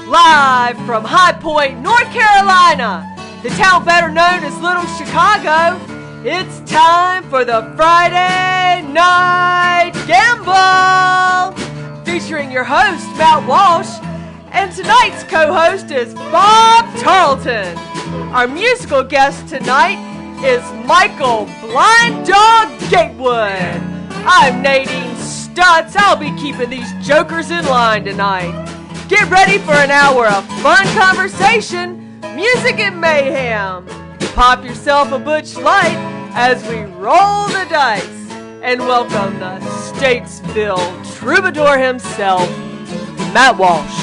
Live from High Point, North Carolina, the town better known as Little Chicago, it's time for the Friday Night Gamble! Featuring your host, Matt Walsh, and tonight's co-host is Bob Tarleton. Our musical guest tonight is Michael Blind Dog Gatewood. I'm Nadine Stutz. I'll be keeping these jokers in line tonight. Get ready for an hour of fun conversation, music, and mayhem. Pop yourself a Butch Light as we roll the dice and welcome the Statesville troubadour himself, Matt Walsh.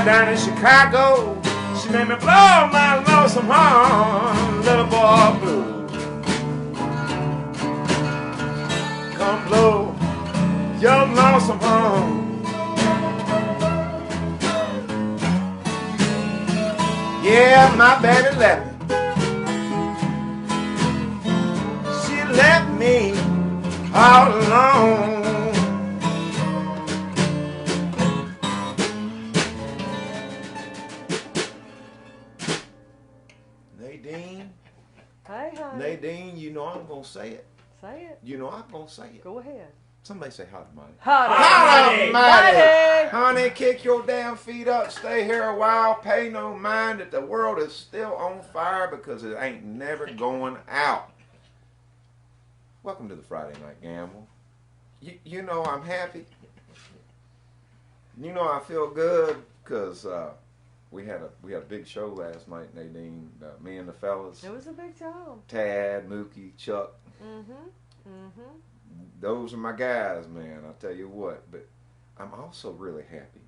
Down in Chicago, she made me blow my lonesome horn, little boy blue. Come blow your lonesome horn. Yeah, my baby left me. She left me all alone. Nadine, you know I'm going to say it. Say it. You know I'm going to say it. Go ahead. Somebody say hot mighty. Hot mighty. Honey, kick your damn feet up. Stay here a while. Pay no mind that the world is still on fire because it ain't never going out. Welcome to the Friday Night Gamble. You know I'm happy. You know I feel good because we had a big show last night, Nadine. Me and the fellas. It was a big show. Tad, Mookie, Chuck. Mm-hmm. Those are my guys, man. I'll tell you what. But I'm also really happy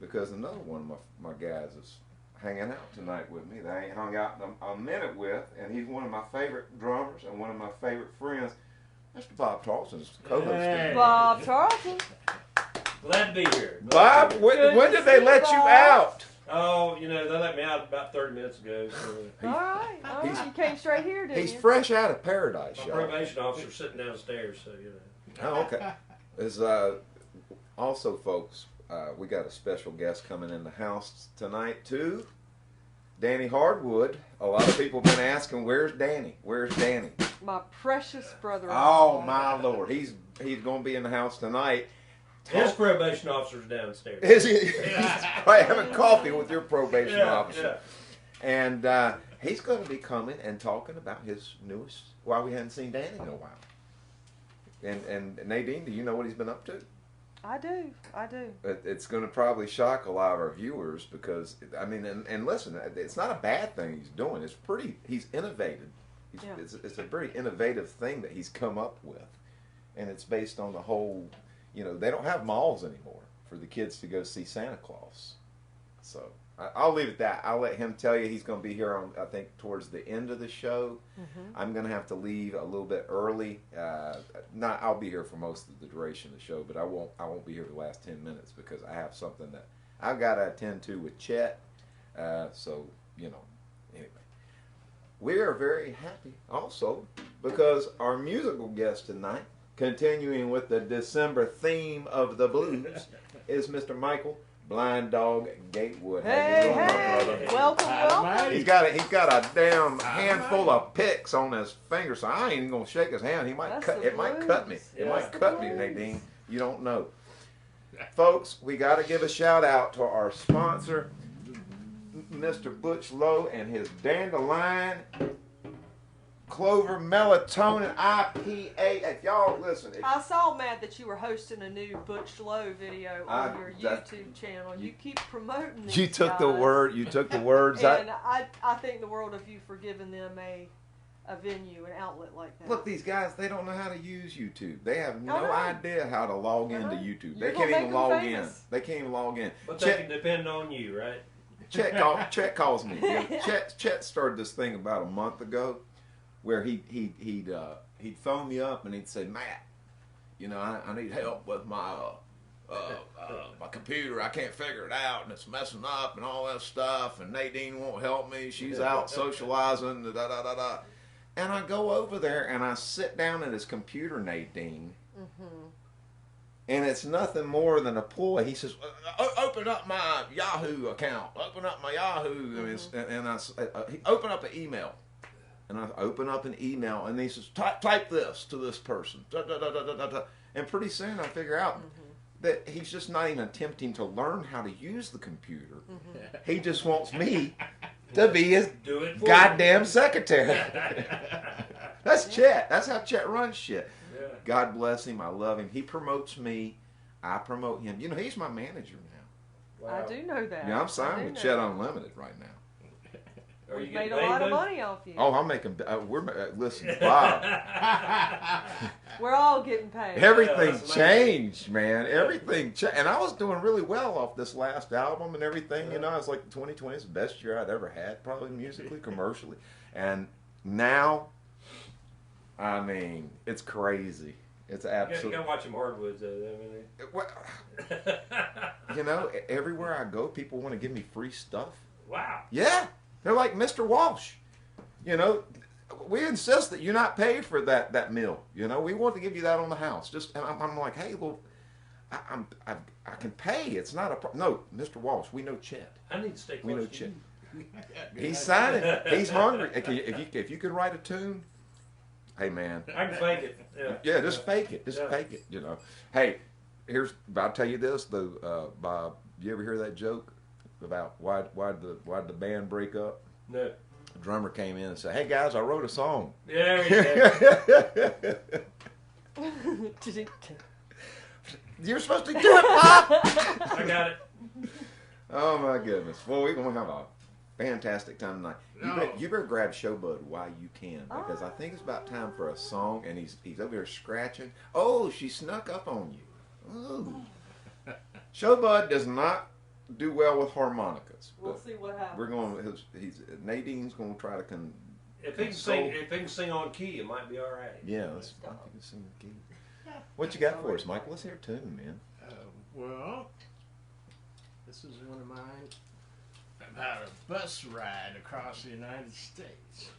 because another one of my guys is hanging out tonight with me that I ain't hung out a minute with, and he's one of my favorite drummers and one of my favorite friends. Mr. Bob Tarleton's co-host. Hey. Bob Tarleton. Glad to be here. Bob, when did they let you out? Oh, you know, they let me out about 30 minutes ago. So. All right. You came straight here, didn't you? He's fresh out of paradise, y'all. My probation officer's sitting downstairs, so, you know. Oh, okay. Also, folks, we got a special guest coming in the house tonight, too. Danny Hardwood. A lot of people have been asking, where's Danny? Where's Danny? My precious brother. Oh, my Lord. He's going to be in the house tonight. His probation officer's downstairs. Is he? He's probably having coffee with your probation officer. Yeah. And he's going to be coming and talking about his newest, why we hadn't seen Danny in a while. And Nadine, do you know what he's been up to? I do. It's going to probably shock a lot of our viewers because, I mean, and listen, it's not a bad thing he's doing. He's innovative. It's a very innovative thing that he's come up with. And it's based on the whole, you know, they don't have malls anymore for the kids to go see Santa Claus. So I'll leave it at that. I'll let him tell you. He's going to be here on, I think, towards the end of the show. Mm-hmm. I'm going to have to leave a little bit early. I'll be here for most of the duration of the show, but I won't be here the last 10 minutes because I have something that I've got to attend to with Chet. So, you know, anyway. We are very happy also because our musical guest tonight, continuing with the December theme of the blues, is Mr. Michael Blind Dog Gatewood. Hey, how you doing, my brother? Welcome, welcome. He's got a damn handful of picks on his finger, so I ain't even gonna shake his hand. He might It might cut me. It might cut me, Nadine. You don't know. Folks, we got to give a shout out to our sponsor, Mr. Butch Lowe and his Dandelion Clover Melatonin IPA. If y'all listen, I saw, Matt, that you were hosting a new Butch Lowe video on your YouTube channel. You keep promoting these You took guys, the word. You took the words. and I think the world of you for giving them a venue, an outlet like that. Look, these guys, they don't know how to use YouTube. They have no idea how to log into YouTube. You're They can't even log famous. in. They can't even log in. But they can depend on you, right? Chet calls me. Chet started this thing about a month ago, where he'd phone me up and he'd say, Matt, you know, I need help with my my computer. I can't figure it out and it's messing up and all that stuff. And Nadine won't help me. She's out socializing. Da da da da. And I go over there and I sit down at his computer, Nadine. And it's nothing more than a ploy. He says, "Open up my Yahoo account. Open up my Yahoo." And I open up an email. And I open up an email, and he says, "Type this to this person." Da, da, da, da, da, da. And pretty soon I figure out that he's just not even attempting to learn how to use the computer. He just wants me to be his goddamn secretary. That's Chet. That's how Chet runs shit. Yeah. God bless him. I love him. He promotes me. I promote him. You know, he's my manager now. Wow. I do know that. Yeah, I'm signed with Chet Unlimited right now. We've made a lot of money off you. Oh, I'm making. Listen, Bob. We're all getting paid. Everything changed, man. Everything changed, and I was doing really well off this last album and everything. You know, it's like 2020 is the best year I'd ever had, probably musically, commercially, and now, I mean, it's crazy. It's absolutely. You gotta watch them Hardwoods, though. You know, everywhere I go, people want to give me free stuff. Wow. Yeah. They're like, Mr. Walsh, you know, we insist that you not pay for that meal. You know, we want to give you that on the house. And I'm like, hey, well, I can pay. It's not a problem. No, Mr. Walsh, we know Chet. I need to stay close. We know Chet. He's signing. He's hungry. If you could write a tune, hey man, I can fake it. Yeah, just fake it. Just fake it. You know. Hey, I'll tell you this though, Bob. You ever hear that joke about why the band break up? No. The drummer came in and said, "Hey guys, I wrote a song." Yeah. You're supposed to do it, Bob. I got it. Oh my goodness. Well, we're gonna have a fantastic time tonight. You better grab Showbud while you can, because I think it's about time for a song, and he's over here scratching. Oh, she snuck up on you. Ooh. Showbud does not do well with harmonicas. We'll see what happens. We're going. Nadine's going to try to If he can sing on key, it might be all right. Yeah, let's see if he can sing the key. What you got for us, Mike? Let's hear a tune, man. Well, this is one of mine about a bus ride across the United States.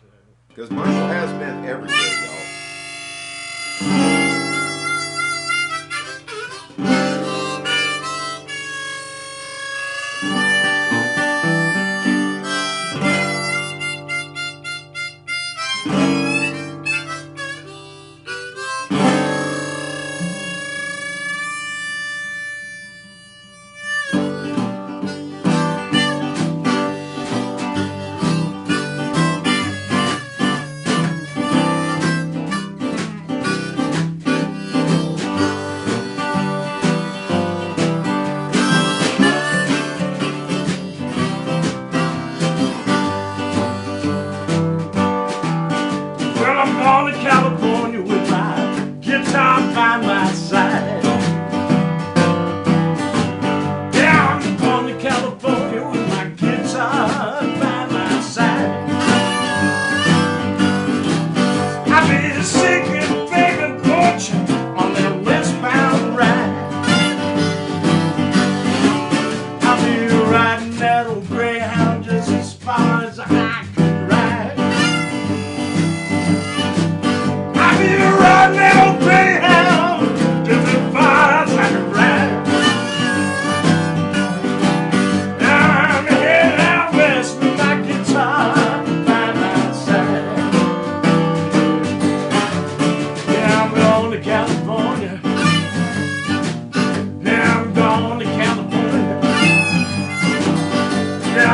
Because Michael has been everywhere, y'all.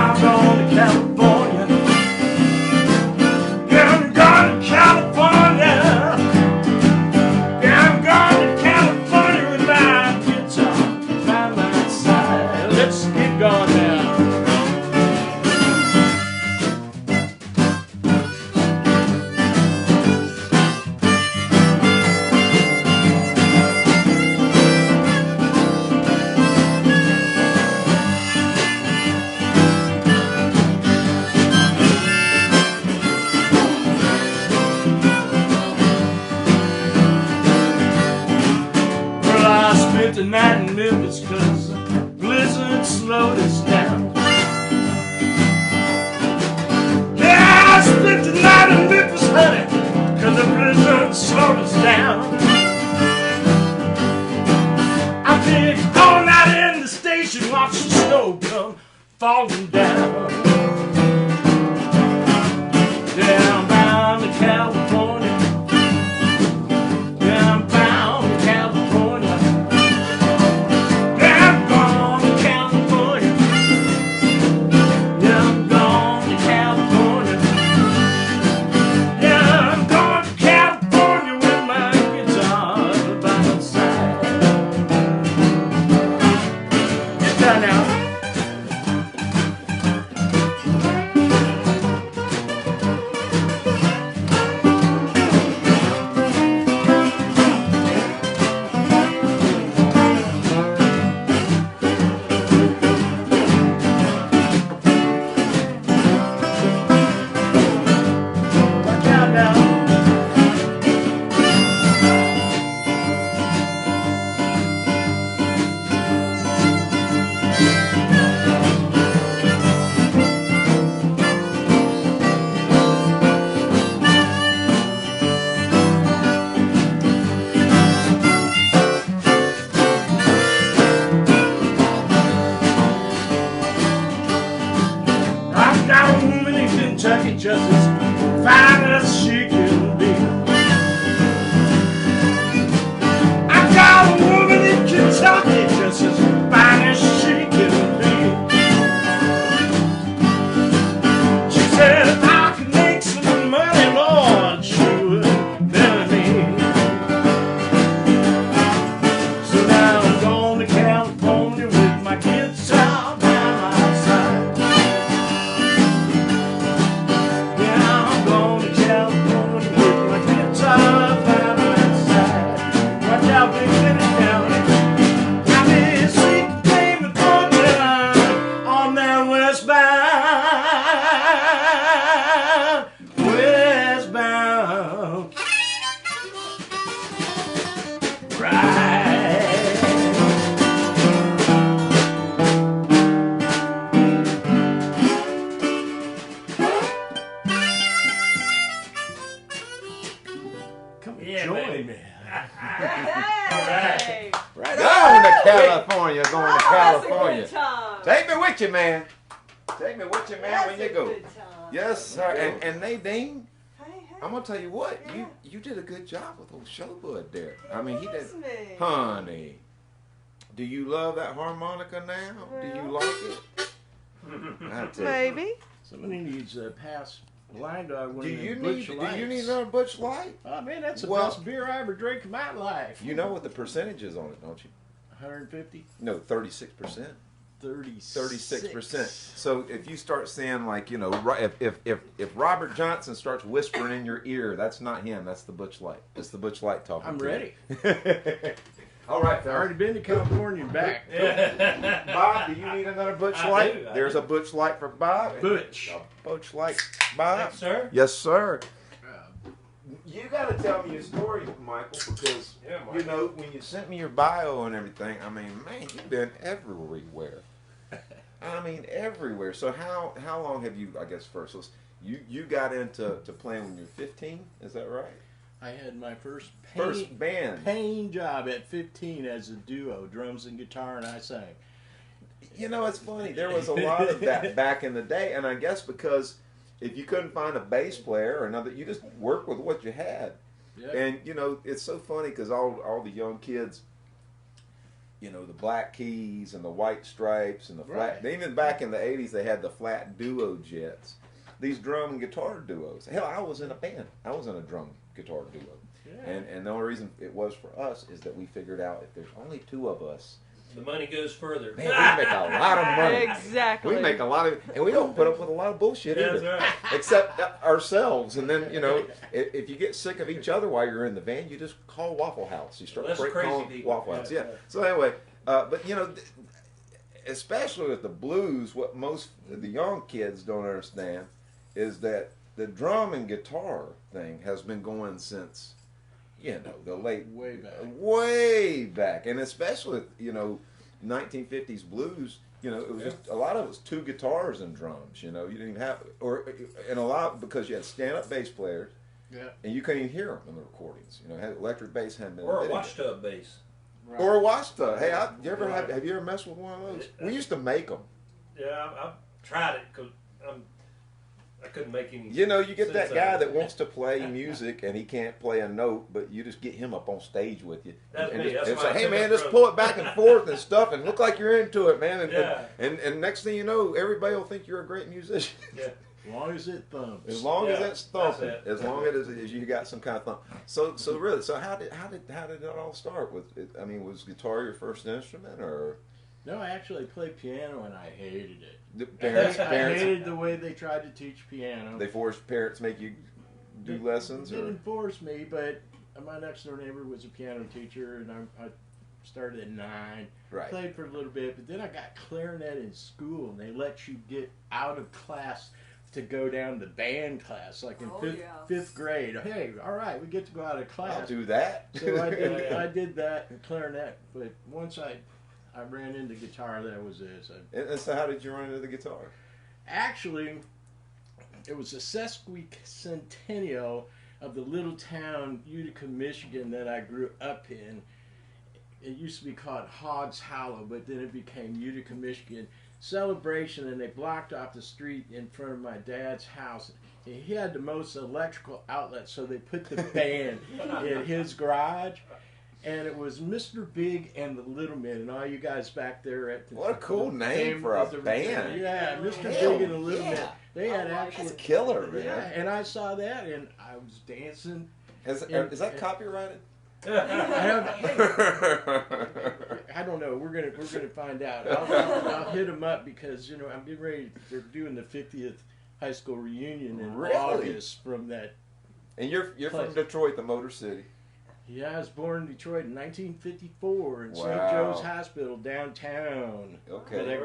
I'm going to California. Yeah, I'm going to California. Yeah, I'm going to California with my guitar by my side. Let's get going now. The night in Memphis, cause blizzard slowed us down. Yeah, I spent the night in Memphis, honey, cause the blizzard slowed us down. I been all night in the station watching the snow come falling down. Yeah, I'm bound to California. Yeah, I'm bound to California. Just as fine as she can be. I got a woman in Kentucky just as fine as she can be. She said if I could make some money, Lord, she would marry me. So now I'm going to California with my guitar by my side. California, going to California. That's a good time. Take me with you, man. Take me with you, man, That's when you a go. good time. Yes, sir. And Nadine, Hey. I'm gonna tell you what, Yeah. you did a good job with old Showbud there. I mean, he did. Me. Honey, do you love that harmonica now? Do you like it? I tell you. Maybe. Somebody needs a pass blind dog. Do you need another Butch Light? Oh man, that's the Well, best beer I ever drank in my life. You know what the percentage is on it, don't you? 150. No, 36%. 36%. So if you start saying like, you know, if Robert Johnson starts whispering in your ear, that's not him. That's the Butch Light. It's the Butch Light talking. I'm to ready. You. All right, I've already been to California and back. Bob, do you need another Butch Light? I There's do. a Butch Light for Bob. Butch. A Butch Light, Bob. Yes, sir. Yes, sir. You got to tell me your story, Michael, because you know when you sent me your bio and everything. I mean, man, you've been everywhere. I mean, everywhere. So how long have you? I guess first, you got into playing when you were 15. Is that right? I had my first band paying job at 15 as a duo, drums and guitar, and I sang. You know, it's funny. There was a lot of that back in the day, and I guess because if you couldn't find a bass player or another, you just worked with what you had. Yep. And you know, it's so funny because all the young kids, you know, the black keys and the white stripes and the flat. Even back in the 80s, they had the flat duo jets. These drum and guitar duos. Hell, I was in a band. I was in a drum guitar duo. Yeah. And the only reason it was for us is that we figured out if there's only two of us, the money goes further. Man, we make a lot of money. Exactly. We make a lot of, and we don't put up with a lot of bullshit either. That's right. Except ourselves. And then, you know, if you get sick of each other while you're in the van, you just call Waffle House. You start calling Waffle House. Yeah. So anyway, but you know, especially with the blues, what most of the young kids don't understand is that the drum and guitar thing has been going since, you know, the late way back, and especially, you know, 1950s blues. You know, it was just a lot of it was two guitars and drums. You know, you didn't even have, and a lot because you had stand-up bass players. Yeah. And you couldn't even hear them in the recordings. You know, had electric bass hadn't been or a washtub bass. Right. Or a washtub. Hey, have you ever messed with one of those? We used to make them. Yeah, I've tried it because I couldn't make any. You know, you get that guy that wants to play music and he can't play a note, but you just get him up on stage with you. That's and me. Just say, hey man, just pull it back and forth and stuff and look like you're into it, man. And next thing you know, everybody will think you're a great musician. Yeah. As long as it thumps. As long as it's thumping. As long as you got some kind of thump. So really, so how did it all start? I mean, was guitar your first instrument or? No, I actually played piano and I hated it. Parents I hated the way they tried to teach piano. They forced parents to make you do lessons? They didn't force me, but my next door neighbor was a piano teacher, and I started at 9. Right. Played for a little bit, but then I got clarinet in school, and they let you get out of class to go down to band class, like in fifth grade. Hey, all right, we get to go out of class. I'll do that. So I did that in clarinet, but once I ran into guitar, that was it. And so how did you run into the guitar? Actually, it was a sesquicentennial of the little town Utica, Michigan that I grew up in. It used to be called Hogs Hollow, but then it became Utica, Michigan celebration, and they blocked off the street in front of my dad's house. And he had the most electrical outlets, so they put the band in his garage. And it was Mr. Big and the Little Men, and all you guys back there at the... What a cool name for a band. Yeah, Mr. Big and the Little Men. They had actually... That's killer, man. Yeah, and I saw that, and I was dancing. Is that copyrighted? I don't know. We're gonna find out. I'll hit them up because, you know, I'm getting ready. They're doing the 50th high school reunion in August from that. And you're from Detroit, the Motor City. Yeah, I was born in Detroit in 1954 in St. Joe's Hospital downtown. Okay. But I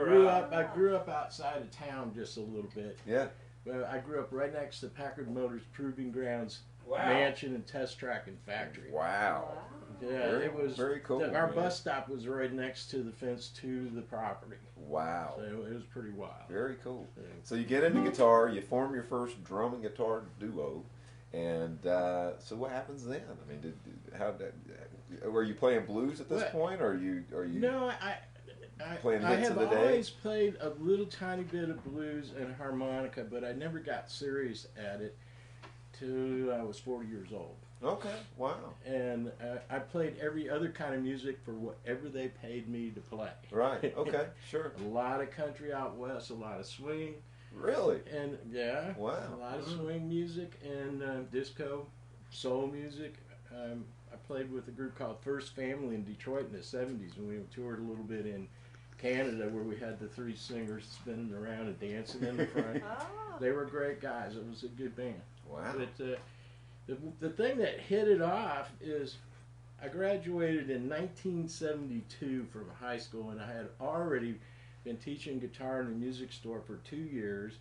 grew up outside of town just a little bit. Yeah. But I grew up right next to Packard Motors Proving Grounds mansion and test track and factory. Wow. Yeah, it was very cool. Our bus stop was right next to the fence to the property. Wow. So it was pretty wild. Very cool. Yeah. So you get into guitar, you form your first drum and guitar duo. And so what happens then? I mean, were you playing blues at this point, or are you? No, I have always played a little tiny bit of blues and harmonica, but I never got serious at it till I was 40 years old. Okay, wow. And I played every other kind of music for whatever they paid me to play. Right. Okay. Sure. A lot of country out west, a lot of swing. Really? And a lot of swing music and disco, soul music. I played with a group called First Family in Detroit in the 70s, and we toured a little bit in Canada where we had the 3 singers spinning around and dancing in the front. They were great guys. It was a good band. Wow. But the thing that hit it off is I graduated in 1972 from high school, and I had already been teaching guitar in a music store for 2 years,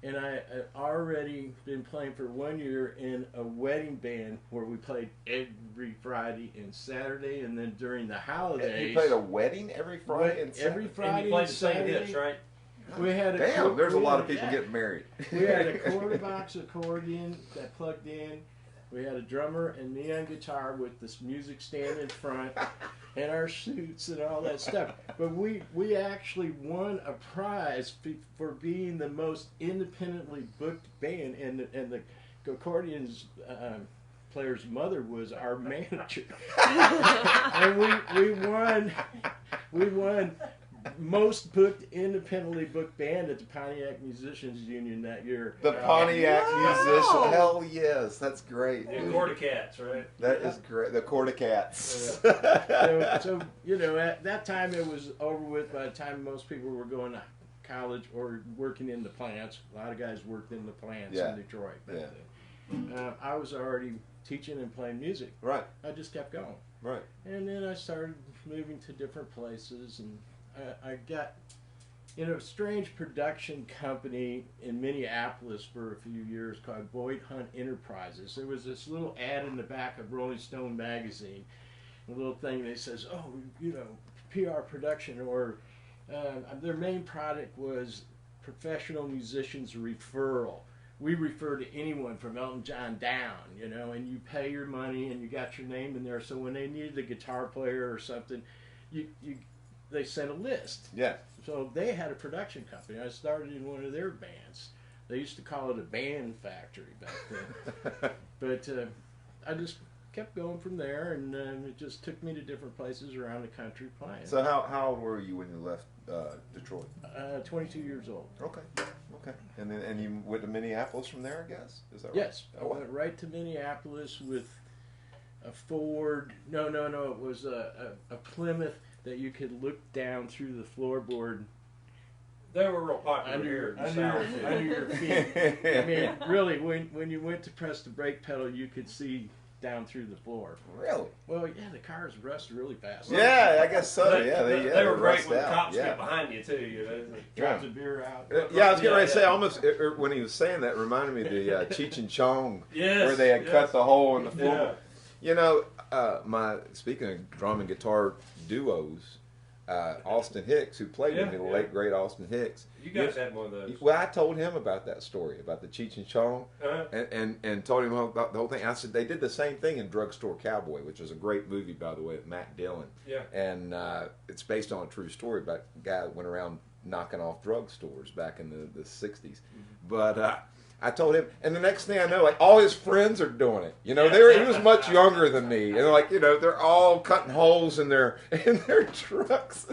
and I had already been playing for 1 year in a wedding band where we played every Friday and Saturday, and then during the holidays. You played a wedding every Friday and Saturday? Every Friday and you played the same hits, right? We had there's a lot of people getting married. We had a quarter box accordion that plugged in. We had a drummer and me on guitar with this music stand in front and our suits and all that stuff. But we actually won a prize for being the most independently booked band, and the accordions player's mother was our manager. And we won most booked, independently booked band at the Pontiac Musicians Union that year. The Pontiac Musician, hell yes, that's great. The Corticats, right? That is great. The Corticats. So you know, at that time it was over with. By the time most people were going to college or working in the plants, a lot of guys worked in the plants in Detroit back then. I was already teaching and playing music. Right. I just kept going. Right. And then I started moving to different places, and I got in a strange production company in Minneapolis for a few years called Boyd Hunt Enterprises. There was this little ad in the back of Rolling Stone magazine, a little thing that says, oh, you know, PR production, or their main product was professional musicians referral. We refer to anyone from Elton John down, you know, and you pay your money and you got your name in there. So when they needed a guitar player or something, they sent a list. Yeah. So they had a production company. I started in one of their bands. They used to call it a band factory back then. But I just kept going from there, and it just took me to different places around the country playing. So how old were you when you left Detroit? 22 years old. Okay. Okay. And you went to Minneapolis from there, I guess? Is that right? Yes. I went right to Minneapolis with a Ford. No. It was a Plymouth that you could look down through the floorboard. They were real popular here in the South. Under your feet. I mean, really, when you went to press the brake pedal, you could see down through the floor. Really? Well, yeah, the cars rust really fast. Yeah, I guess so. They were great when the out. cops get behind you too. You know, Drop the beer out. Yeah, I was getting ready to say, almost when he was saying that, it reminded me of the Cheech and Chong, where they had cut the hole in the floor. Yeah. You know, speaking of drum and guitar duos, Austin Hicks, who played with me, the late great Austin Hicks. You guys had one of those. Well, I told him about that story, about the Cheech and Chong, and told him about the whole thing. I said, they did the same thing in Drugstore Cowboy, which is a great movie, by the way, with Matt Dillon. Yeah. And it's based on a true story about a guy that went around knocking off drugstores back in the 60s. Mm-hmm. But I told him, and the next thing I know, like, all his friends are doing it. You know, he was much younger than me, and like, you know, they're all cutting holes in their trucks.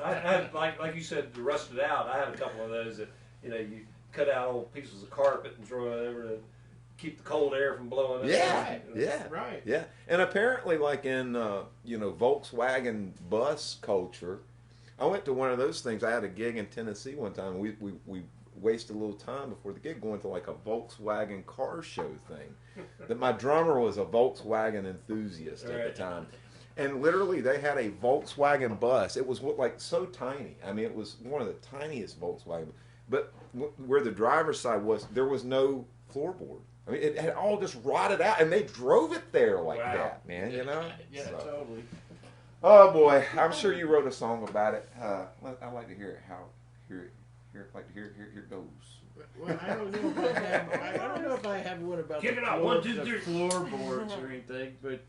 I had, like you said, rusted out. I had a couple of those that, you know, you cut out old pieces of carpet and throw it over to keep the cold air from blowing up. Yeah. And apparently, like in Volkswagen bus culture, I went to one of those things. I had a gig in Tennessee one time. We wasted a little time before the gig going to like a Volkswagen car show thing. That my drummer was a Volkswagen enthusiast at the time. And literally they had a Volkswagen bus. It was like so tiny. I mean, it was one of the tiniest Volkswagen. But where the driver's side was, there was no floorboard. I mean, it had all just rotted out, and they drove it there like that, man, you know? Yeah, so. Totally. Oh, boy. I'm sure you wrote a song about it. I'd like to hear it. Here it goes. Well, I don't know if I have one about the floorboards or anything, but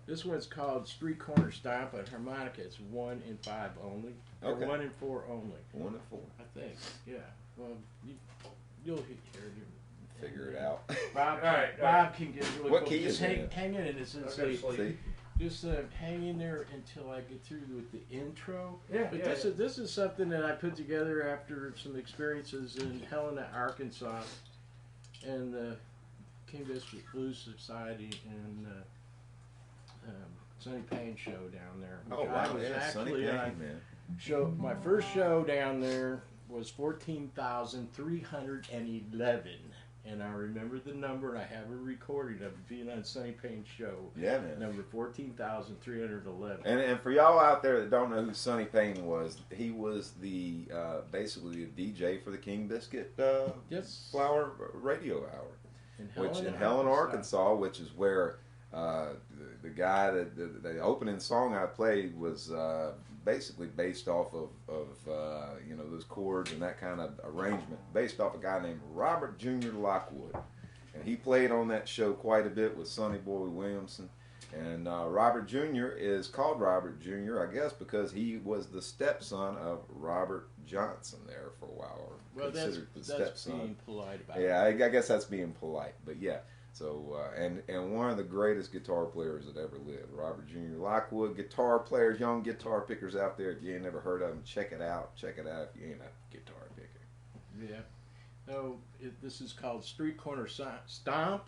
this one's called Street Corner Stomp on harmonica. It's 1 and 5 only, or 1 and 4 only. 1 and 4, I think. Yeah. Well, you'll hear it. Figure it out. Bob can get really what cool. Key Just is it? hang in it. It's See? Just hang in there until I get through with the intro. But This is something that I put together after some experiences in Helena, Arkansas, and the King Biscuit Blues Society and Sonny Payne show down there. Oh wow! Yeah, Sonny Payne, man. My first show down there was 14,311. And I remember the number, and I have a recording of it being on Sonny Payne's show. Yeah, man. Number 14,311. And for y'all out there that don't know who Sonny Payne was, he was the basically the DJ for the King Biscuit Flower Radio Hour, in Helena, Arkansas, which is where the guy that the opening song I played was basically based off of those chords and that kind of arrangement, based off a guy named Robert Jr. Lockwood, and he played on that show quite a bit with Sonny Boy Williamson. And Robert Jr. is called Robert Jr., I guess, because he was the stepson of Robert Johnson there for a while, or well, considered the that's stepson. Being polite about it. Yeah, I guess that's being polite, but yeah. So, and one of the greatest guitar players that ever lived, Robert Jr. Lockwood. Guitar players, young guitar pickers out there, if you ain't never heard of them, check it out. Check it out if you ain't a guitar picker. Yeah. So this is called Street Corner Stomp.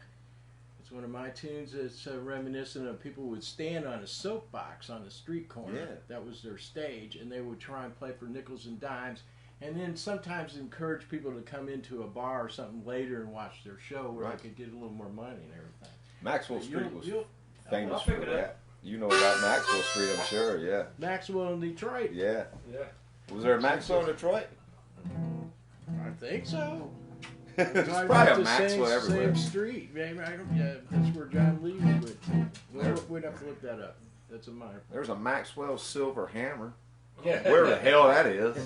It's one of my tunes that's reminiscent of people would stand on a soapbox on the street corner. Yeah. That was their stage, and they would try and play for nickels and dimes, and then sometimes encourage people to come into a bar or something later and watch their show where Right. they could get a little more money and everything. Maxwell Street was famous I'll for pick it that. up. You know about Maxwell Street, I'm sure. Yeah. Maxwell in Detroit. Yeah. Yeah. Was there a Maxwell in Detroit? I think so. There's Talking probably about a the Maxwell everywhere. Same street. Maybe that's where John Lee went to. We'd have to look that up. That's a minor. There's a Maxwell silver hammer. Yeah. Where the hell that is?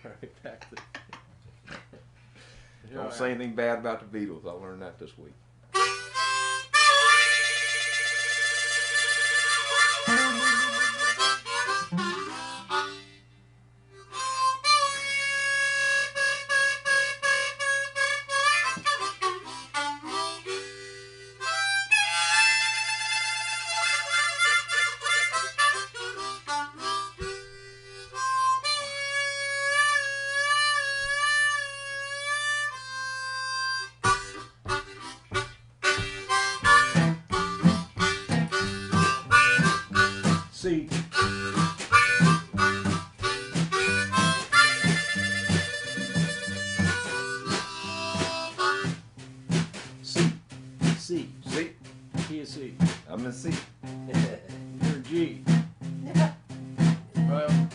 Right back there. Don't say anything bad about the Beatles. I learned that this week. C. C. C. Key of C. I'm in C. You're G. Well,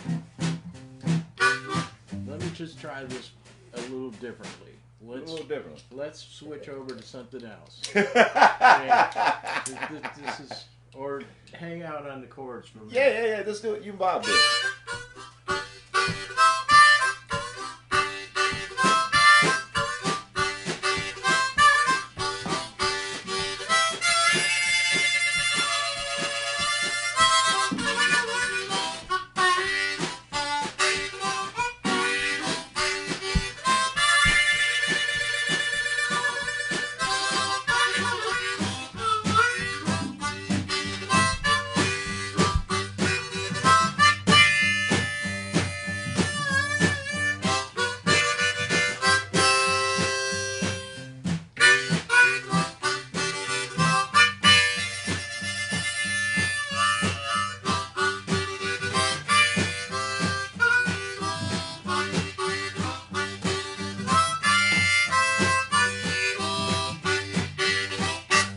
let me just try this a little differently. A little different. Let's switch over to something else. Yeah, this is, or hang out on the chords for a minute. Yeah. Let's do it. You and Bob do it.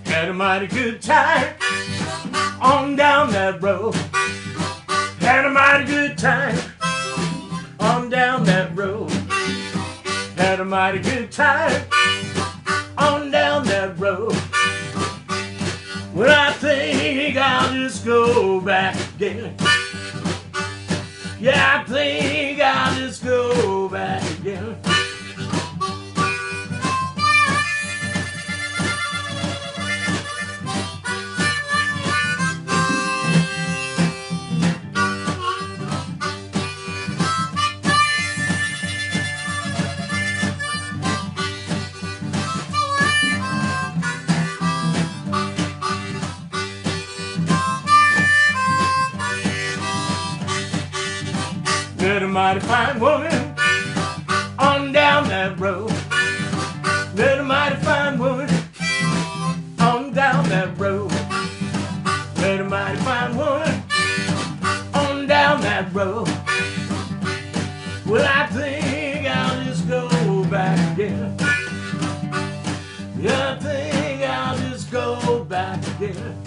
Had a mighty good time on down that road. Had a mighty good time on down that road. Had a mighty good time on down that road. Well, I think I'll just go back again. Yeah, I think I'll just go back again. Met a mighty fine woman on down that road. Met a mighty fine woman on down that road. Met a mighty fine woman on down that road. Well, I think I'll just go back again. Yeah, I think I'll just go back again.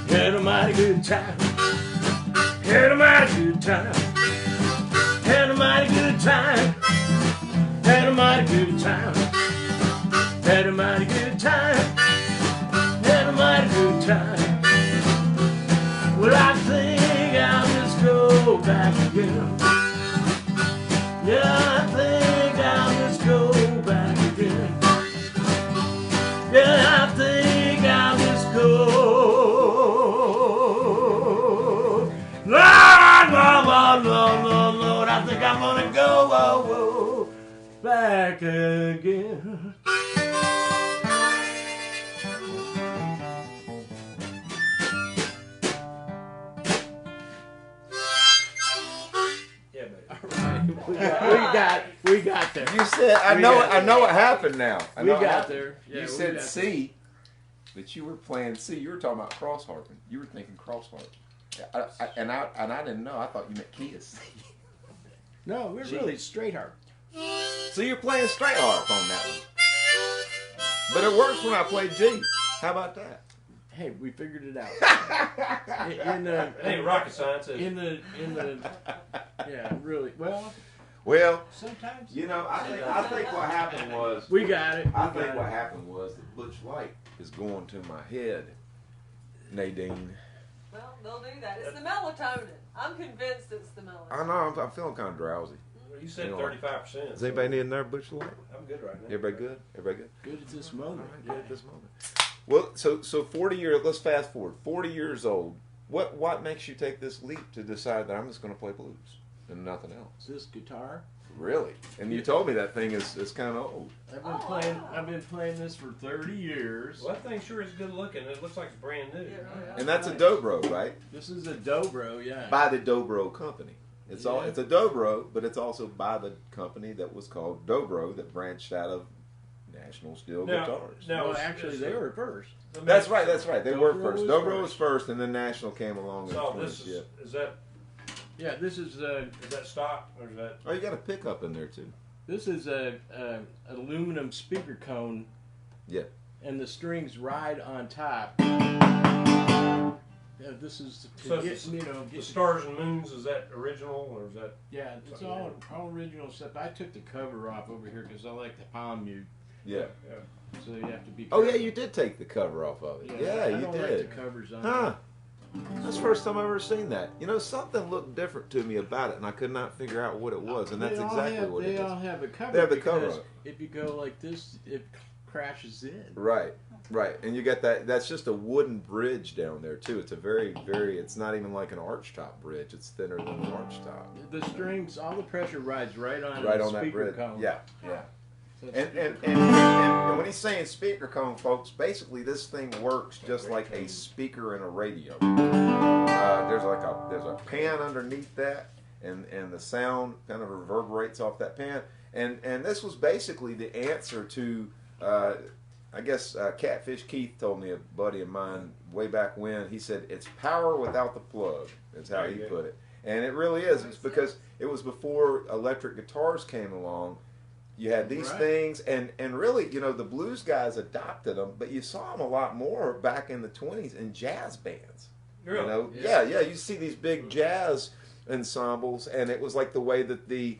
Had a mighty good time. Had a mighty good time. Had a mighty good time. Had a mighty good time. Had a mighty good time. Had a mighty good time. Yeah, I think I'll just go. Lord, Lord, Lord, Lord, Lord, I think I'm gonna go back again. We got there. You said I know what happened now. We got there. Yeah, you said C, but you were playing C. You were talking about cross harping. You were thinking cross harp. And I didn't know. I thought you meant key of C. No, we're really straight harp. So you're playing straight harp on that one. But it works when I play G. How about that? Hey, we figured it out. It ain't rocket science. Yeah, really. Well, sometimes. You know, I think what happened was we got it. I think what happened was that Butch Light is going to my head, Nadine. Well, they'll do that. It's the melatonin. I'm convinced it's the melatonin. I know. I'm feeling kind of drowsy. You said 35%. Does anybody need another Butch Light? I'm good right now. Everybody good? Everybody good? Good at this moment. Good at this moment. Well, so 40 years. Let's fast forward. 40 years old. What makes you take this leap to decide that I'm just going to play blues and nothing else? Is this guitar? Really? And you told me that thing is kind of old. I've been playing this for 30 years. Well, that thing sure is good looking. It looks like it's brand new. And that's a dobro, right? This is a dobro, yeah. By the Dobro company. It's a dobro, but it's also by the company that was called Dobro that branched out of National Steel Guitars. No, actually, they were first. That's right. They were first. Dobro Dobro was first, and then National came along. So this is that? Yeah, this is that stock or is that? Oh, you got a pickup in there too. This is an aluminum speaker cone. Yeah. And the strings ride on top. Yeah, this is the Stars and Moons. Is that original or is that? Yeah, it's all original except I took the cover off over here because I like the palm mute. Yeah. So you have to be. Oh yeah, you did take the cover off of it. Yeah, you don't did. Like the covers on. Huh. That's the first time I've ever seen that. You know, something looked different to me about it, and I could not figure out what it was, and that's exactly what it is. They all have a cover. They have the cover. If you go like this, it crashes in. Right. And you got that. That's just a wooden bridge down there too. It's a very. It's not even like an archtop bridge. It's thinner than an archtop. The strings, all the pressure rides right on that bridge. Cone. Yeah. So and when he's saying speaker cone, folks, basically this thing works just like a speaker in a radio. There's a pan underneath that, and the sound kind of reverberates off that pan. And this was basically the answer to, I guess Catfish Keith told me, a buddy of mine way back when. He said it's power without the plug. That's how he put it, and it really is. It's because it was before electric guitars came along. You had these things, and really, you know, the blues guys adopted them, but you saw them a lot more back in the 20s in jazz bands. Really? You know, yeah. You see these big jazz ensembles, and it was like the way that the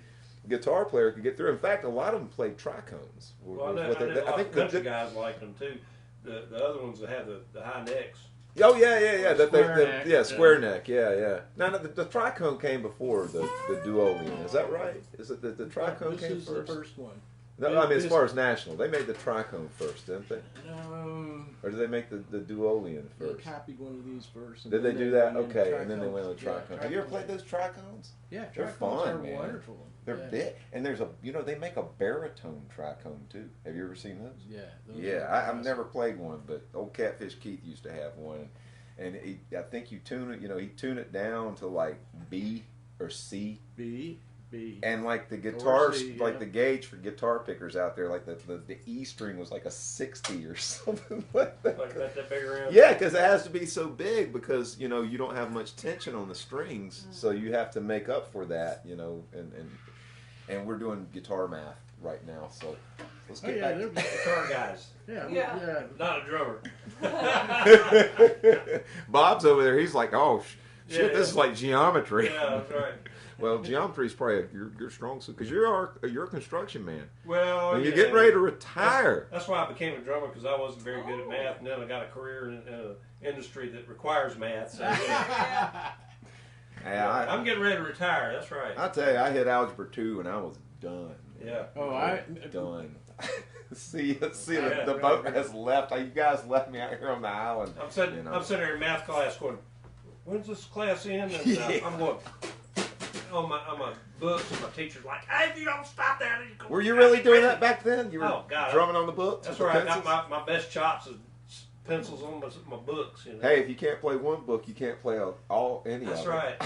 guitar player could get through. In fact, a lot of them played tricones. Well, I think country guys liked them too. The other ones that have the high necks. Oh yeah. Square neck. Yeah. No, the tricone came before the duolian. Is that right? Is it the tricone came first? This is the first one. No, I mean as far as national, they made the tricone first, didn't they? No. Or did they make the duolian first? They copied one of these first. Did they do that? Okay, and then they went with the tricone. Have you ever played those tricones? Yeah, they're fun, man. Wonderful. They're big, and there's they make a baritone tricone too. Have you ever seen those? Yeah. I've never played one, but old Catfish Keith used to have one, and I think you tune it. You know, he tuned it down to like B or C. B. And like the guitars, like the gauge for guitar pickers out there, like the E string was like a 60 or something like that. Like that big around? Yeah, because it has to be so big because, you know, you don't have much tension on the strings, so you have to make up for that, you know, and we're doing guitar math right now, so let's get back to guitar guys. Yeah. Not a drummer. Bob's over there, he's like, oh, shit, this is like geometry. Yeah, that's right. Well, geometry is probably your strong suit because you're a construction man. Well, and you're getting ready to retire. That's why I became a drummer because I wasn't very good at math, and then I got a career in an industry that requires math. So I'm getting ready to retire. That's right. I'll tell you, I hit algebra 2 and I was done. Yeah. Done. See, the boat has left. You guys left me out here on the island. I'm sitting there in math class going, when's this class end? And I'm going on my books, and my teacher's like, hey, if you don't stop that. Were you really doing that back then? You were drumming on the books? That's where I got my best chops is pencils on my books. You know? Hey, if you can't play one book, you can't play any That's of them. That's right.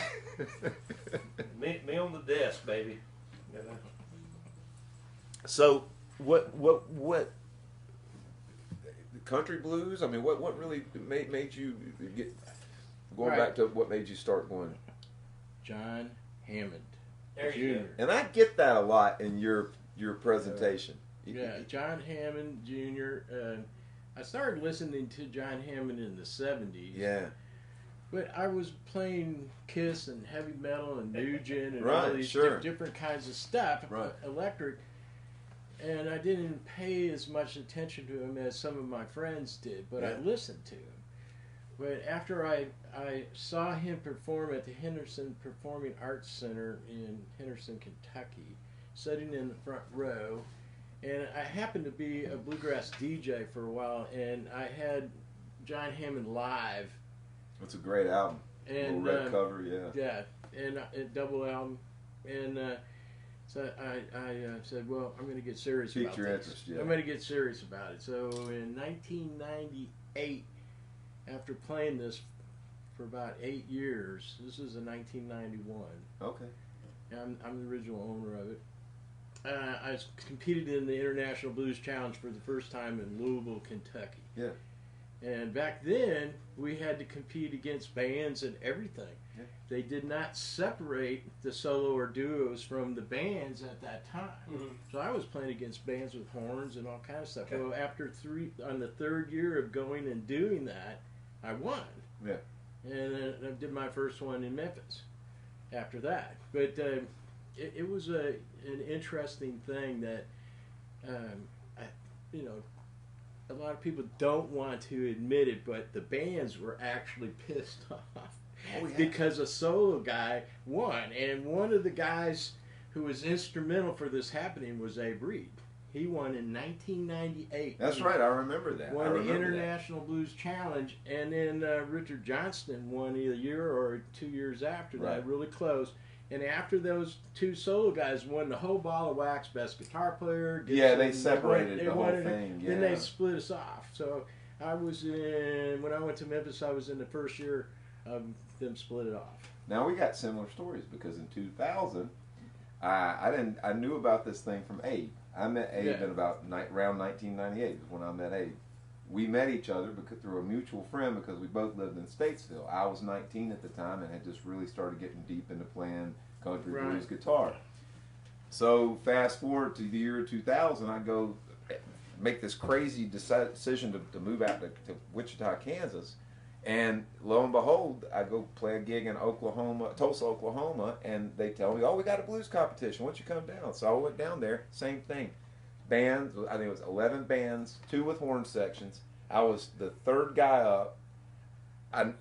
me on the desk, baby. You know? So, what country blues? I mean, what really made you get going back to what made you start going? John Hammond Jr. And I get that a lot in your presentation. Yeah, John Hammond Jr. I started listening to John Hammond in the 70s. Yeah. But I was playing Kiss and heavy metal and Nugent and right, all these different kinds of stuff, electric, and I didn't pay as much attention to him as some of my friends did, but I listened to him. But after I saw him perform at the Henderson Performing Arts Center in Henderson, Kentucky, sitting in the front row, and I happened to be a bluegrass DJ for a while, and I had John Hammond live. It's a great album. And red cover, yeah, and a double album, and so I said, well, I'm going to get serious about your this. interest, yeah. I'm going to get serious about it. So in 1998, after playing this for about 8 years, this is in 1991. Okay. I'm the original owner of it. I competed in the International Blues Challenge for the first time in Louisville, Kentucky. Yeah. And back then, we had to compete against bands and everything. Yeah. They did not separate the solo or duos from the bands at that time. Mm-hmm. So I was playing against bands with horns and all kinds of stuff. Okay. Well, after on the third year of going and doing that, I won. Yeah. And then I did my first one in Memphis after that. But it was an interesting thing that, a lot of people don't want to admit it, but the bands were actually pissed off because a solo guy won. And one of the guys who was instrumental for this happening was Abe Reed. He won in 1998. That's right, I remember that. Won the International Blues Challenge, and then Richard Johnston won a year or 2 years after that, really close. And after those two solo guys won the whole ball of wax, best guitar player. They separated the whole thing. Then they split us off. So when I went to Memphis, I was in the first year of them split it off. Now we got similar stories because in 2000, I knew about this thing from Abe. I met Abe in around 1998 is when I met Abe. We met each other through a mutual friend because we both lived in Statesville. I was 19 at the time and had just really started getting deep into playing country blues guitar. So fast forward to the year 2000, I go make this crazy decision to move out to Wichita, Kansas. And lo and behold, I go play a gig in Tulsa, Oklahoma, and they tell me, oh, we got a blues competition. Why don't you come down? So I went down there, same thing. Bands, I think it was 11 bands, 2 with horn sections. I was the third guy up. I'll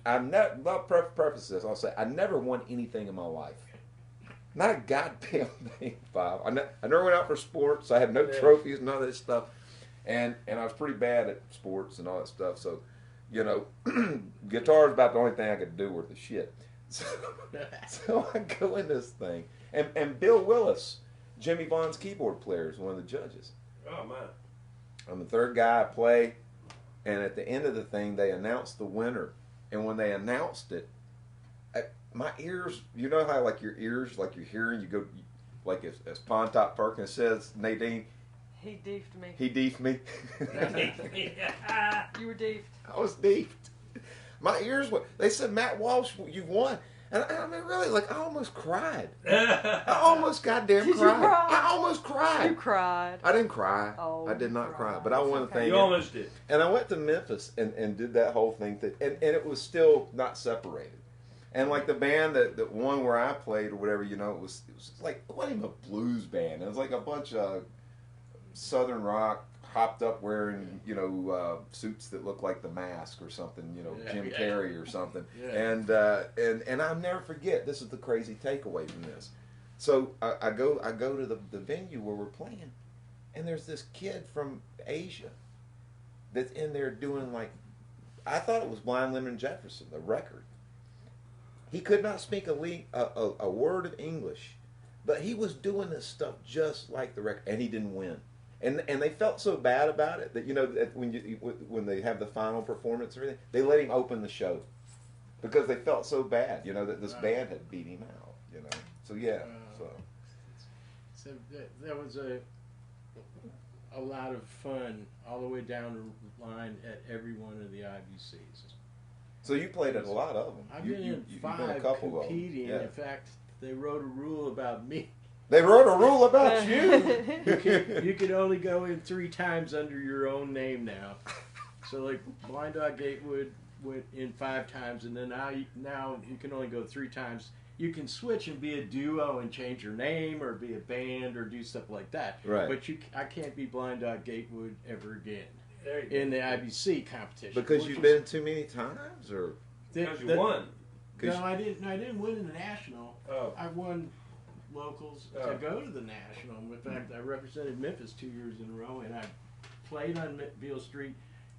preface this, I'll say, I never won anything in my life. Not a goddamn thing, Bob. I never went out for sports. I had no trophies, none of this stuff. And I was pretty bad at sports and all that stuff, so guitar is about the only thing I could do worth of shit. So I go in this thing. And Bill Willis, Jimmy Vaughn's keyboard player, is one of the judges. Oh, man. I'm the third guy I play, and at the end of the thing, they announced the winner. And when they announced it, my ears, you know how like your ears, like your hearing, you go, like as Pontop Perkins says, Nadine, he deefed me. He deefed me. You were deefed. I was deefed. My ears were, they said, Matt Walsh, you won. And I mean, really, like, I almost cried. I almost goddamn cried. You cry? I almost cried. You cried. I didn't cry. Oh, I did not cry. But I won the thing. You almost did. And I went to Memphis and did that whole thing. And it was still not separated. And like the band that won where I played or whatever, it was like, it wasn't even a blues band. It was like a bunch of Southern rock, hopped up wearing, suits that look like The Mask or something, Jim Carrey or something. Yeah. And I'll never forget, this is the crazy takeaway from this. So I go to the venue where we're playing, and there's this kid from Asia that's in there doing like, I thought it was Blind Lemon Jefferson, the record. He could not speak a word of English, but he was doing this stuff just like the record, and he didn't win. And they felt so bad about it that, you know, that when they have the final performance or everything, they let him open the show because they felt so bad, you know, that this band had beat him out, you know. So yeah, so that was a lot of fun all the way down the line at every one of the IBCs. So you played at a lot of them. I've been in 5 competing. In fact, they wrote a rule about me. They wrote a rule about you. You can only go in 3 times under your own name now. So like Blind Dog Gatewood went in 5 times, and then now you can only go 3 times. You can switch and be a duo and change your name, or be a band, or do stuff like that. Right. But I can't be Blind Dog Gatewood ever again in the IBC competition. Because you've been too many times, or because you won. No, I didn't win in the national. Oh. I won locals to go to the national. In fact, I represented Memphis 2 years in a row, and I played on Beale Street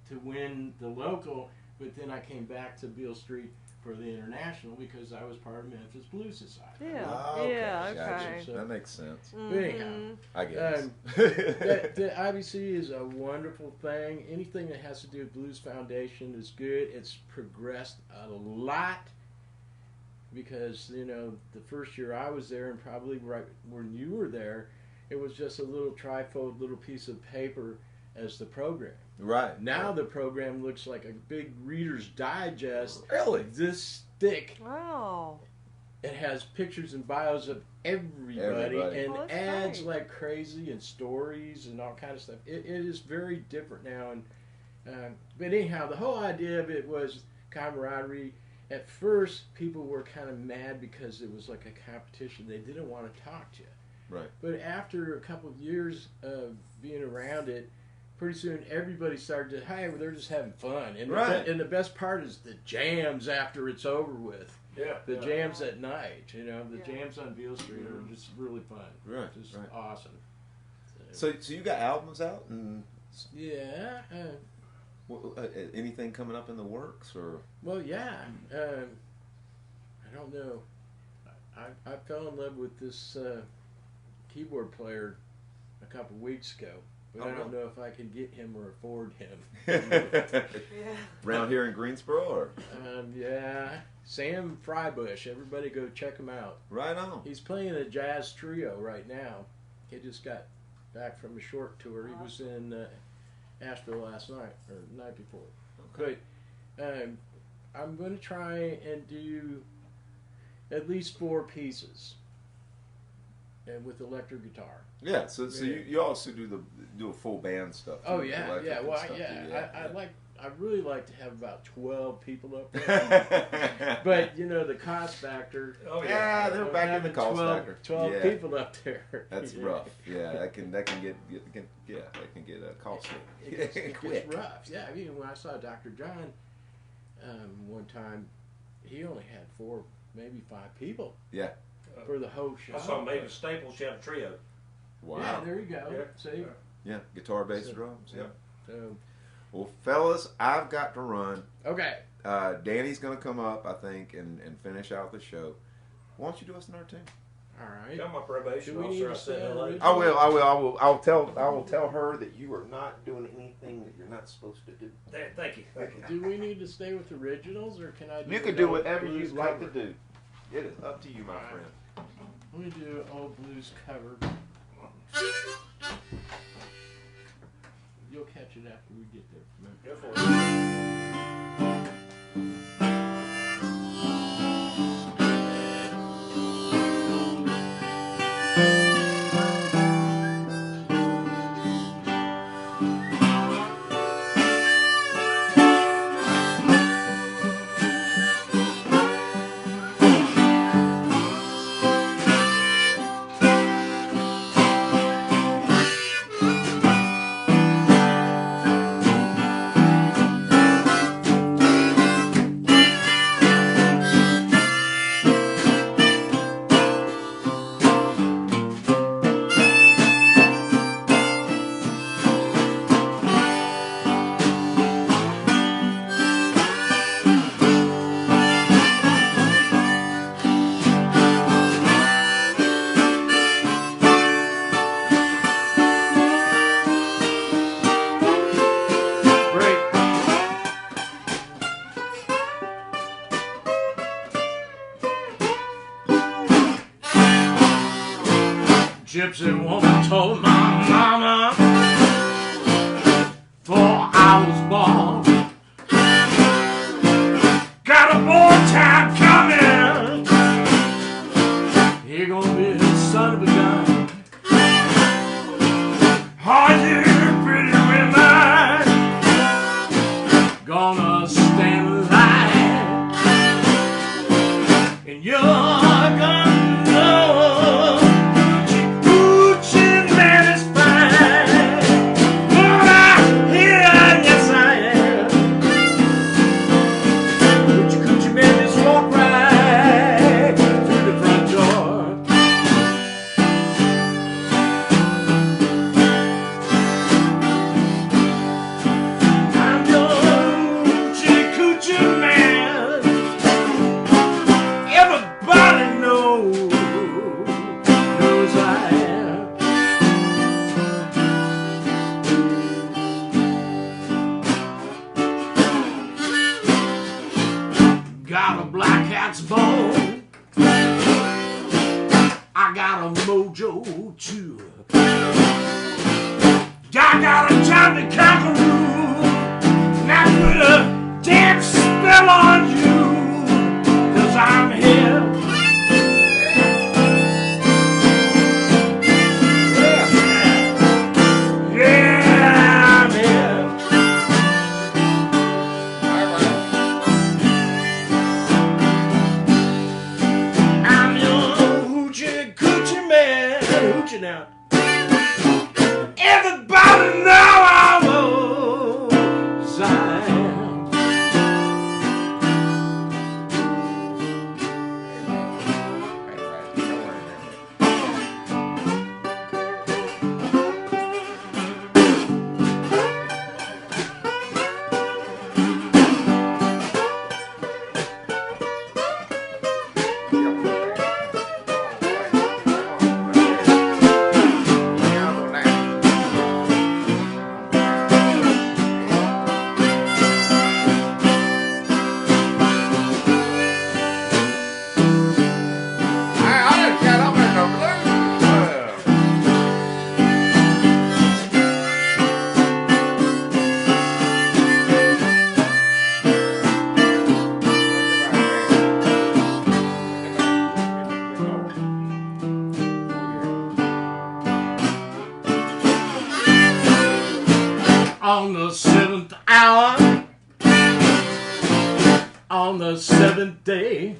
to win the local. But then I came back to Beale Street for the international because I was part of Memphis Blues Society. Yeah, okay. yeah, Gotcha. okay. So, That makes sense. but anyhow, I guess. the IBC is a wonderful thing. Anything that has to do with Blues Foundation is good. It's progressed a lot because, you know, the first year I was there, and probably right when you were there, it was just a little trifold little piece of paper as the program. Right. Now the program looks like a big Reader's Digest. Really? This thick. Wow. It has pictures and bios of everybody. And Oh, that's ads great. like crazy, and stories and all kind of stuff. It is very different now. And but anyhow, the whole idea of it was camaraderie. At first, people were kind of mad because it was like a competition. They didn't want to talk to you. Right. But after a couple of years of being around it, pretty soon everybody started to, hey, well, they're just having fun. And, Right. And the best part is the jams after it's over with. Yeah. The jams at night, you know, the Yeah. jams on Beale Street are just really fun. Right, Just right. awesome. So you got albums out, and Yeah. anything coming up in the works, or? Well, yeah. I don't know. I fell in love with this keyboard player a couple weeks ago. But I don't know if I can get him or afford him. Yeah. Around here in Greensboro, or? Yeah. Sam Frybush. Everybody go check him out. Right on. He's playing a jazz trio right now. He just got back from a short tour. He was in Asheville last night, or the night before. Okay. But I'm going to try and do at least 4 pieces, and with electric guitar. Yeah. So you also do a full band stuff. Oh too, yeah, electric yeah. and Well, stuff, yeah. too, I really like to have about 12 people up there. yeah. But you know the cost factor. Oh Yeah, they're back in the having cost 12 factor. 12 Yeah. people up there. That's Yeah. rough. Yeah, that can get costly. It gets Quick. rough. Yeah, I mean, when I saw Dr. John one time, he only had 4, maybe 5 people. Yeah. For the whole show. I saw Mavis Staples. She had a trio. Wow. Yeah, there you go. Yeah. See. Yeah, guitar, bass, So- drums. Yeah. So Well, fellas, I've got to run. okay. Danny's going to come up, I think, and finish out the show. Why don't you do us another tune? All right. Got my probation Do we officer. need I to said say hello. it? I will. I will tell her that you are not doing anything that you're not supposed to do. Thank you. Thank you. Do we need to stay with originals, or can I do You can an do old whatever blues you'd like to cover? do. It is up to you, my All right. friend. Let me do an old blues cover. You'll catch it after we get there. Go for it. Thank gypsy woman told my mama before I was born, got a boy time coming. He gonna be his son of a gun. Are you pretty women gonna stand alive? And you're gonna know Gucci man is fine. But I hear, yes I am. Gucci man just walk right through the front door. I'm your Gucci man. Everybody knows I am. Got a black cat's bone. I got a mojo too. I got a Johnny Kangaroo. And I put a damn spell on you. 'Cause I'm here. Yeah, I'm here. I'm your hoochie coochie man. Hoochie now. Everybody know I was I am. On the 7th hour, on the 7th day,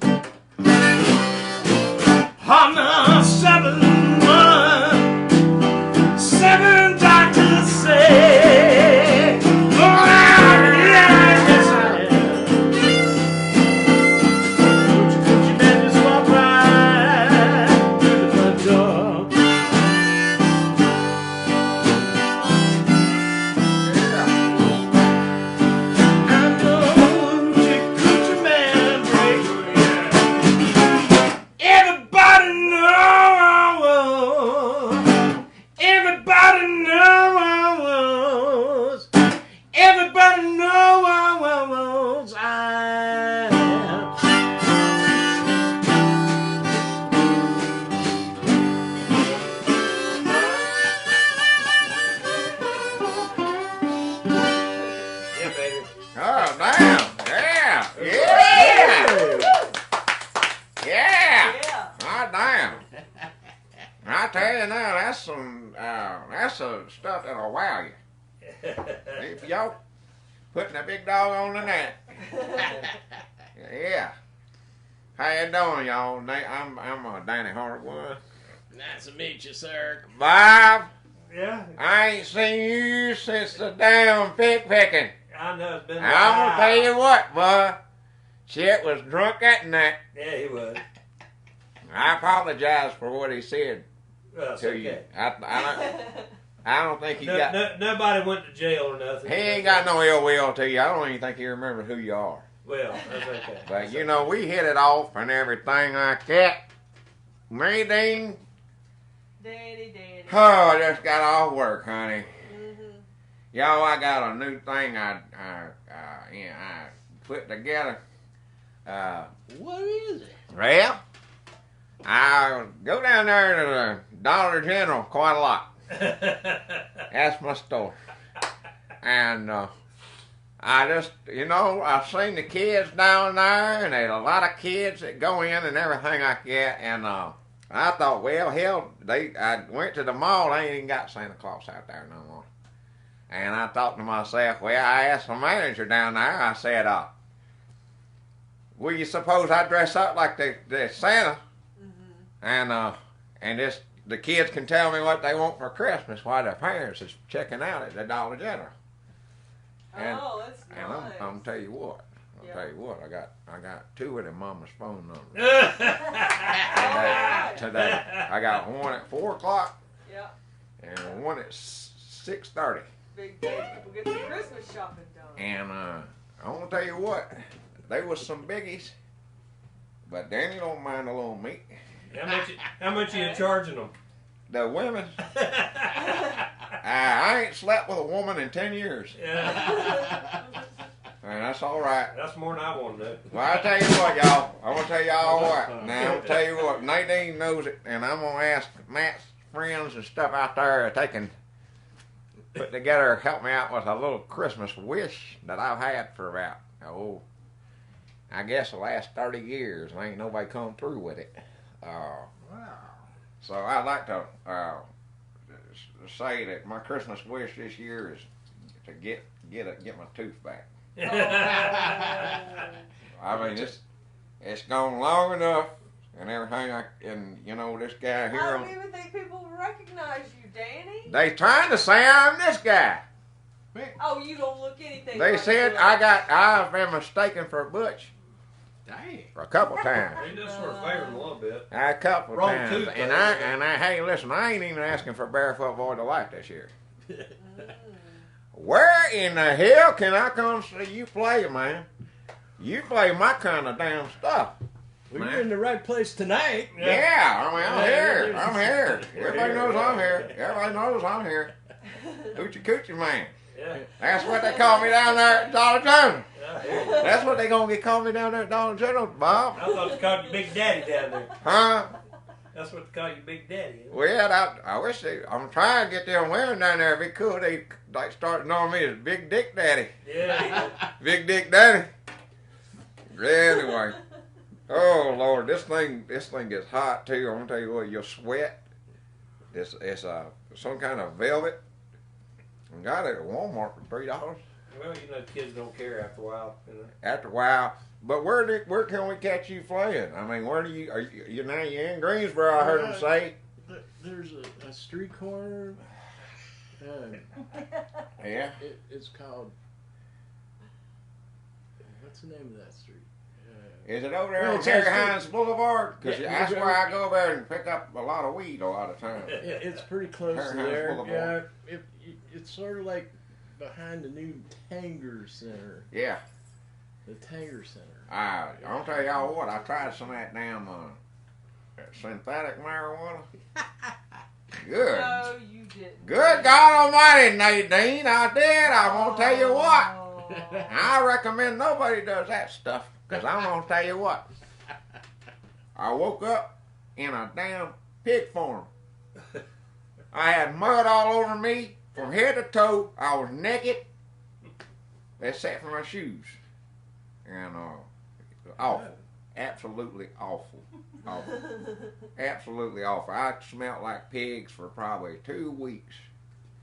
on the 7th month, 7 doctors say, oh, yes, I am. Gucci man just walk right through the front door. That's some stuff that'll wow you. If y'all putting a big dog on the net. Yeah. How you doing, y'all? I'm Danny Hardwood. Nice to meet you, sir. Bob. Yeah. I ain't seen you since the damn pig picking. I know it's been. I'm gonna tell you what, boy. Chet was drunk that night. Yeah, he was. I apologize for what he said. Well, it's to okay. you. I don't think he got. Nobody went to jail or nothing. He ain't got no ill will to you. I don't even think he remembers who you are. Well, that's okay. But you know, we hit it off and everything like that. Meeting. Daddy. Oh, just got off work, honey. Y'all, I got a new thing I put together. What is it? Well, I'll go down there to the Dollar General quite a lot. That's my store. And I just, I've seen the kids down there, and there's a lot of kids that go in and everything like that. And I thought, well, hell, I went to the mall. They ain't even got Santa Claus out there no more. And I thought to myself, well, I asked the manager down there. I said, will you suppose I dress up like the Santa? Mm-hmm. And the kids can tell me what they want for Christmas while their parents is checking out at the Dollar General. And, that's nice. And I'm gonna tell you what. I got two of them mama's phone numbers today. I got one at 4:00. Yeah. And one at 6:30. Big day. People get some Christmas shopping done. And I want to tell you what. They was some biggies, but Danny don't mind a little meat. How much are you charging them? The women. I ain't slept with a woman in 10 years. Yeah. And that's all right. That's more than I want to know. Well, I tell you what, y'all. I want to tell y'all what. Now, I'm going to tell you what. Nadine knows it, and I'm going to ask Matt's friends and stuff out there if they can put together, help me out with a little Christmas wish that I've had for about, I guess the last 30 years. Ain't nobody come through with it. Wow. So I'd like to say that my Christmas wish this year is to get my tooth back. I mean, it's gone long enough and everything. This guy here. I don't even think people recognize you, Danny. They trying to say I'm this guy. Oh, you don't look anything. They like said you. I've been mistaken for Butch. Dang. For a couple times. They just sort of favor him a little bit. A couple Wrong times. tooth, And I hey, listen, I ain't even asking for Barefoot Boy to Life this year. Where in the hell can I come see you play, man? You play my kind of damn stuff. Well, you're in the right place tonight. Yeah, I'm here. I'm here. Everybody knows I'm here. Everybody knows I'm here. Hoochie Coochie Man. Yeah. That's what they call me down there at Dollar General. Yeah. That's what they gonna call me down there at Dollar General, Bob. I thought they called you Big Daddy down there. Huh? That's what they call you Big Daddy. Well, I wish I'm trying to get them women down there. It'd be cool. They like start knowing me as Big Dick Daddy. Yeah. Big Dick Daddy. Anyway. Oh Lord, this thing gets hot too. I'm gonna tell you what, you'll sweat. It's some kind of velvet. I got it at Walmart for $3. Well, kids don't care after a while. After a while. But where can we catch you playing? I mean, where are you now? You're in Greensboro, I heard them say. There's a street corner. Yeah. It's called. What's the name of that street? Is it over there on Harry Hines Boulevard? Because that's where I go there and pick up a lot of weed a lot of times. It's pretty close to there. Yeah, it's sort of like behind the new Tanger Center. Yeah. The Tanger Center. I'll tell y'all what, I tried some of that damn synthetic marijuana. Good. No, you didn't. Good God Almighty, Nadine, I did. I'm going to tell you what. I recommend nobody does that stuff. Because I'm going to tell you what. I woke up in a damn pig farm. I had mud all over me from head to toe. I was naked, except for my shoes. And awful. Absolutely awful. Awful. Absolutely awful. I smelled like pigs for probably 2 weeks.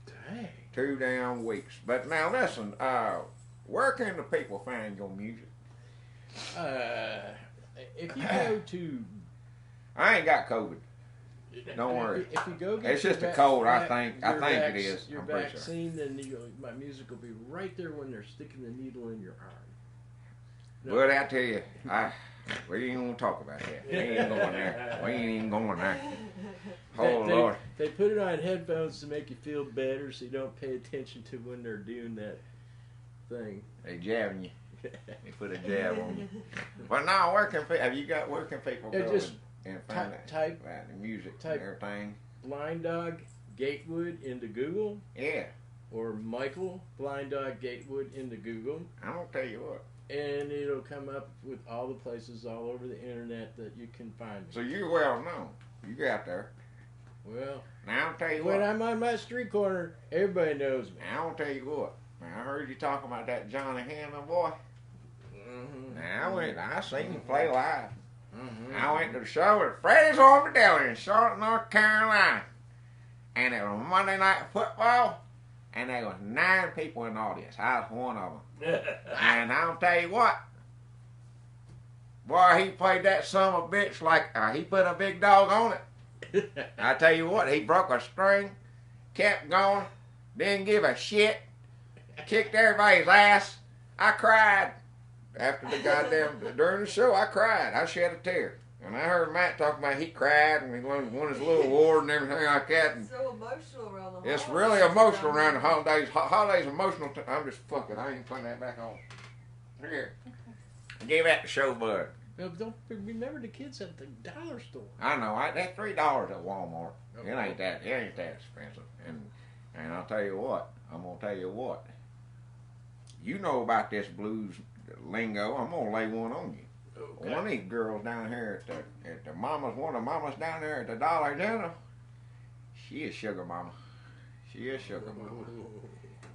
Dang. 2 damn weeks. But now listen, where can the people find your music? If you go to... I ain't got COVID. Don't worry. If you go get it's just a cold, I think it is. Your I'm pretty sure. vaccine, then my music will be right there when they're sticking the needle in your arm. No. But I tell you, we ain't gonna talk about that. We ain't going there. We ain't even going there. Oh Lord. They put it on headphones to make you feel better, so you don't pay attention to when they're doing that thing. They jabbing you. They put a jab on you. But now, where can people go just and find type the music and everything? Blind Dog Gatewood into Google. Yeah. Or Michael Blind Dog Gatewood into Google. I'm gonna tell you what. And it'll come up with all the places all over the internet that you can find me. So you're well known. You got there. Well, now I'll tell you when what. I'm on my street corner, everybody knows me. Now I'll tell you what. Now, I heard you talking about that Johnny Hammond boy. Mm-hmm. Now I seen him play live. Mm-hmm. I went to the show at Freddie's Armadillo in Charlotte, North Carolina. And it was Monday Night Football. And there was 9 people in the audience. I was one of them. And I'll tell you what. Boy, he played that son of a bitch like he put a big dog on it. I tell you what, he broke a string, kept going, didn't give a shit, kicked everybody's ass. I cried. After the during the show, I cried. I shed a tear. And I heard Matt talking about he cried and he won his little award and everything like that. And It's so emotional around the holidays. it's really emotional around the holidays. Holidays emotional. I'm just fucking. I ain't putting that back on. Here. Give that to Show Bud. Well, don't remember the kids at the dollar store. I know. That's $3 at Walmart. It ain't that expensive. And I'll tell you what. I'm gonna tell you what. You know about this blues lingo. I'm gonna lay one on you. Okay. One of these girls down here at the mamas, one of the mamas down there at the Dollar General, she is sugar mama. She is sugar mama.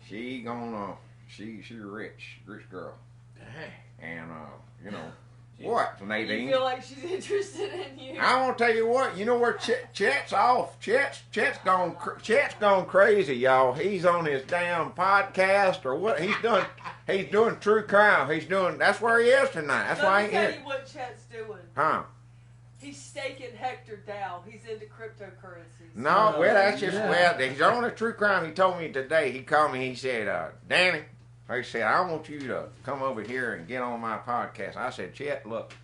She rich girl. Dang. And you know what, Nadine? You feel like she's interested in you. I want to tell you what. You know where Chet's off. Chet's gone crazy, y'all. He's on his damn podcast or what? He's doing true crime. That's where he is tonight. That's why Let he me tell here. you what Chet's doing. Huh? He's staking Hector Dow. He's into cryptocurrencies. No, well, that's just, Yeah. well, he's on a true crime. He told me today, he called me, he said, Danny, he said, I want you to come over here and get on my podcast. I said, Chet, look,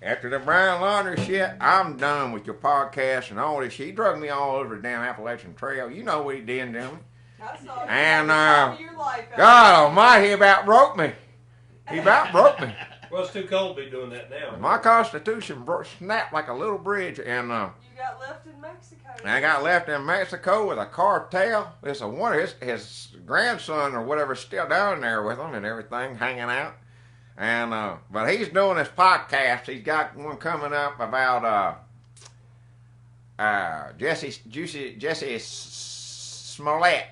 after the Brian Laundrie shit, I'm done with your podcast and all this shit. He drugged me all over the damn Appalachian Trail. You know what he did to me. I saw you. And, Time of your life out God there. almighty, he about broke me. He about broke me. Well, it's too cold to be doing that now. My constitution snapped like a little bridge, and You got left in Mexico. I got left in Mexico with a cartel. It's a one his grandson or whatever still down there with him and everything, hanging out. And but he's doing this podcast. He's got one coming up about Jesse Smollett.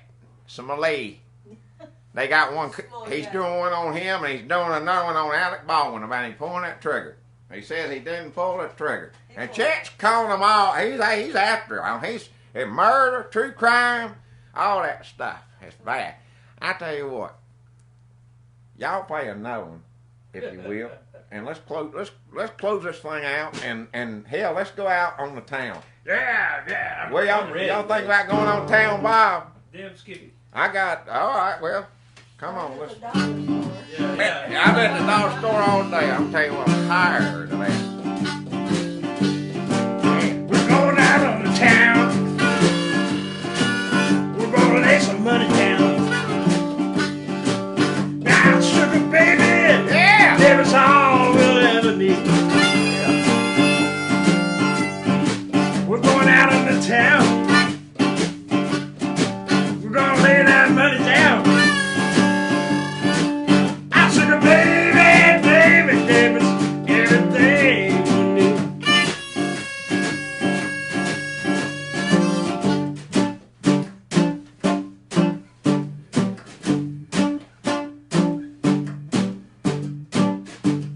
They got one. He's doing one on him, and he's doing another one on Alec Baldwin about him pulling that trigger. He says he didn't pull the trigger. And Chet's calling them all. He's after him. He's murder, true crime, all that stuff. It's bad. I tell you what. Y'all play another one, if you will, and let's close this thing out, and hell, let's go out on the town. Yeah. Well, y'all think about going on town, Bob? Damn Skippy. All right. Well, come on. Let's. Yeah. I've been at the dollar store all day. I'm telling you what, I'm tired of that. We're going out on the town. We're gonna lay some money down. Now, sugar baby, Yeah. baby's all we'll ever need. We're going out on the town. We're gonna lay that money down. I sugar baby, baby's everything we need.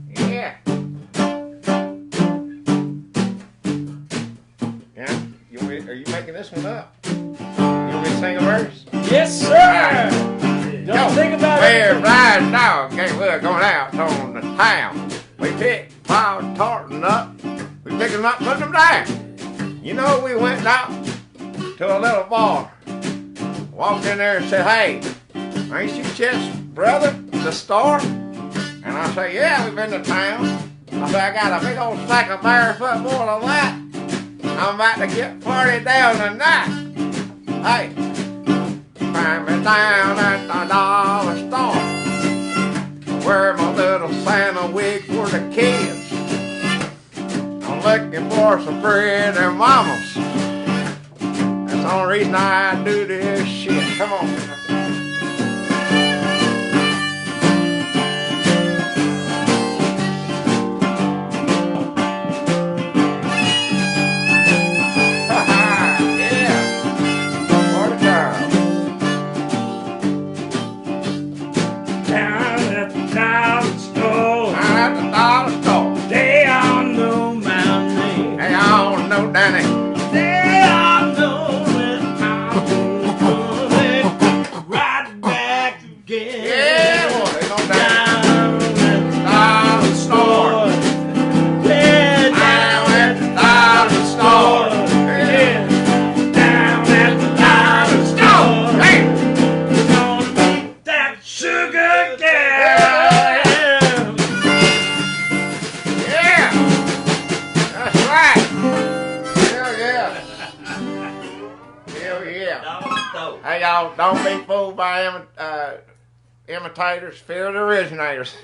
Yeah. Yeah. Are you making this one up? You want me to sing a verse? Yes, sir. Don't think about Fair it. blind dog, we're going out on the town. We picked Wild Tarleton up. We picked them up, put them down. You know, we went out to a little bar. Walked in there and said, hey, ain't you Chet's brother, the star? And I said, yeah, we've been to town. I said, I got a big old sack of barefoot more than that. I'm about to get party down tonight. Hey, find me down at the dollar store. Wear my little Santa wig for the kids. I'm looking for some bread and mamas. That's the only reason I do this shit. Come on. Yeah. Hey, y'all, don't be fooled by imitators. Fear the originators.